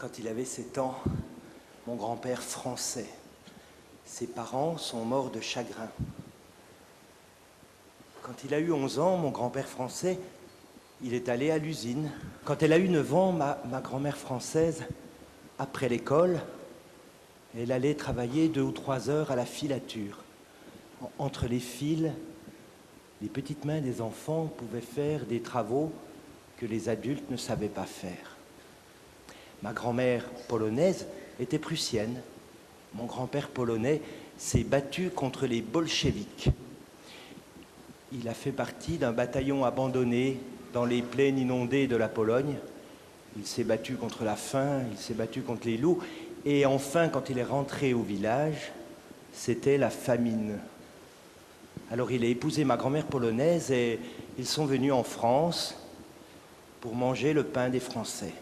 Quand il avait 7 ans, mon grand-père français. Ses parents sont morts de chagrin. Quand il a eu 11 ans, mon grand-père français, il est allé à l'usine. Quand elle a eu 9 ans, ma grand-mère française, après l'école, elle allait travailler 2 ou 3 heures à la filature. Entre les fils, les petites mains des enfants pouvaient faire des travaux que les adultes ne savaient pas faire. Ma grand-mère polonaise était prussienne. Mon grand-père polonais s'est battu contre les bolcheviks. Il a fait partie d'un bataillon abandonné dans les plaines inondées de la Pologne. Il s'est battu contre la faim, il s'est battu contre les loups. Et enfin, quand il est rentré au village, c'était la famine. Alors il a épousé ma grand-mère polonaise et ils sont venus en France pour manger le pain des Français.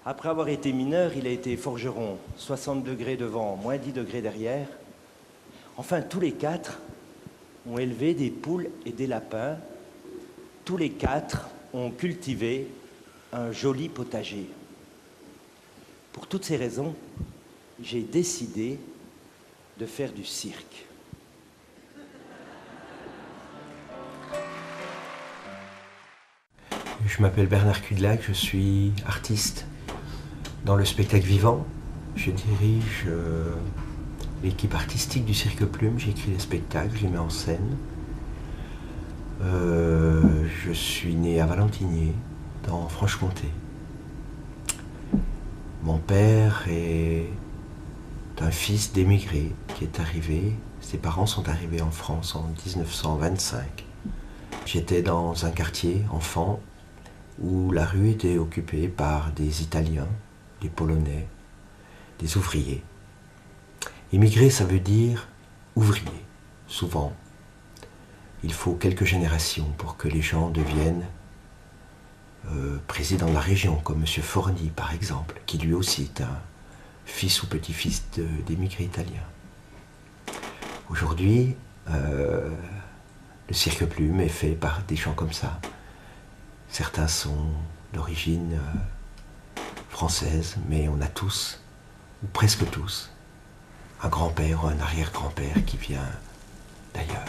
Après avoir été mineur, il a été forgeron, 60 degrés devant, moins 10 degrés derrière. Enfin, tous les 4 ont élevé des poules et des lapins. Tous les 4 ont cultivé un joli potager. Pour toutes ces raisons, j'ai décidé de faire du cirque. Je m'appelle Bernard Kudlak, je suis artiste dans le spectacle vivant. Je dirige l'équipe artistique du Cirque Plume, j'écris les spectacles, je les mets en scène. Je suis né à Valentinier, dans Franche-Comté. Mon père est un fils d'émigré qui est arrivé. Ses parents sont arrivés en France en 1925. J'étais dans un quartier, enfant, où la rue était occupée par des Italiens, des Polonais, des ouvriers. Émigrer, ça veut dire ouvrier, souvent. Il faut quelques générations pour que les gens deviennent président de la région, comme M. Forni, par exemple, qui lui aussi est un fils ou petit-fils d'émigrés italiens. Aujourd'hui, le Cirque Plume est fait par des gens comme ça. Certains sont d'origine française, mais on a tous, ou presque tous, un grand-père ou un arrière-grand-père qui vient d'ailleurs.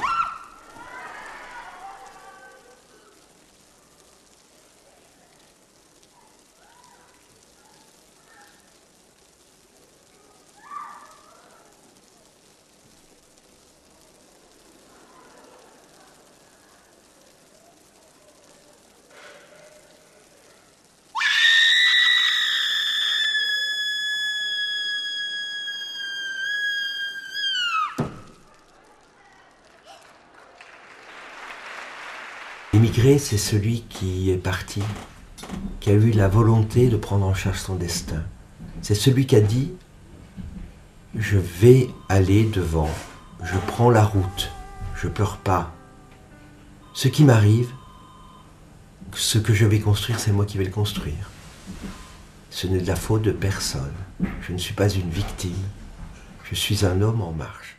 L'émigré, c'est celui qui est parti, qui a eu la volonté de prendre en charge son destin. C'est celui qui a dit « Je vais aller devant, je prends la route, je pleure pas. Ce qui m'arrive, ce que je vais construire, c'est moi qui vais le construire. Ce n'est de la faute de personne. Je ne suis pas une victime, je suis un homme en marche. »